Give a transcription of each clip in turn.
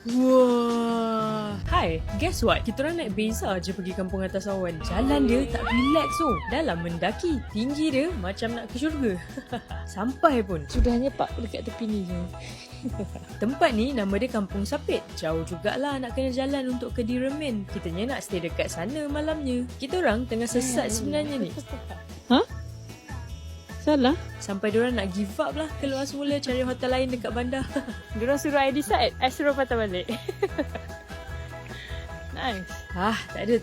Wah. Hai, guess what? Kita orang naik Beza je pergi kampung atas awan. Jalan dia tak relax tu. Dalam mendaki. Tinggi dia macam nak ke syurga. Sampai pun. Sudahnya pak dekat tepi ni je. Tempat ni nama dia Kampung Sapit. Jauh jugalah nak kena jalan untuk ke Diramen. Kitanya nak stay dekat sana malamnya. Kita orang tengah sesat sebenarnya ni. Ha? Salah? Sampai diorang nak give up lah. Keluar semula cari hotel lain dekat bandar. Diorang suruh I decide, I suruh patah balik. Nice. Tak ada.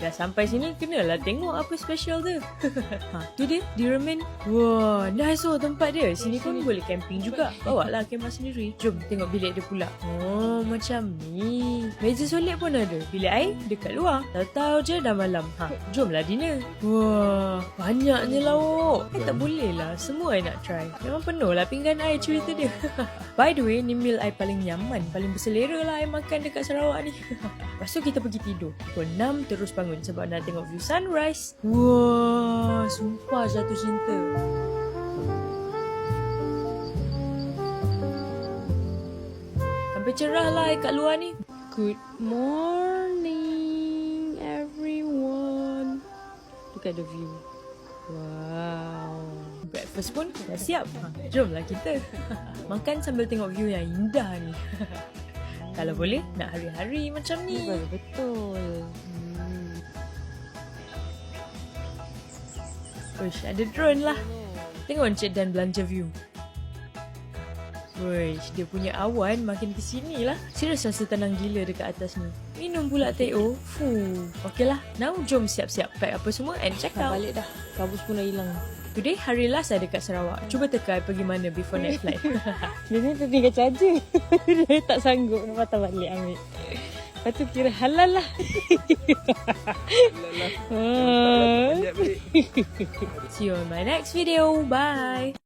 Dah sampai sini, kenalah tengok apa special tu. Tu dia, Diramen. Wah, nice tempat dia. Sini pun boleh camping juga. Bawa lah kemah sendiri. Jom tengok bilik dia pula. Oh, macam ni. Meja solid pun ada. Bilik air dekat luar. Tahu-tahu je dah malam. Jomlah dinner. Wah, banyaknya lauk. Tak boleh lah. Semua I nak try. Memang penuh lah pinggan I cerita dia. By the way, ni meal I paling nyaman. Paling berselera lah I makan dekat Sarawak ni. Lepas tu kita pergi tidur. Pukul 6 terus bangun sebab nak tengok view sunrise. Wah, sumpah jatuh cinta. Sampai cerah lah kat luar ni. Good morning everyone. Look at the view. Wow. Breakfast pun dah siap. Jomlah kita. Makan sambil tengok view yang indah ni. Kalau boleh, nak hari-hari macam ni. Betul. Uish, ada drone lah. Tengok Encik Dan belanja view. Uish, dia punya awan makin ke sini lah. Serius rasa tenang gila dekat atas ni. Minum pula teh O. Okey lah, now jom siap-siap pack apa semua and check out. Balik dah. Kabus pun dah hilang. Today hari last saya dekat Sarawak. Cuba teka I pergi mana before next flight. Biasanya tu tinggal charger. Dia tak sanggup nak patah balik ambil. Lepas tu kira halal lah. See you on my next video. Bye.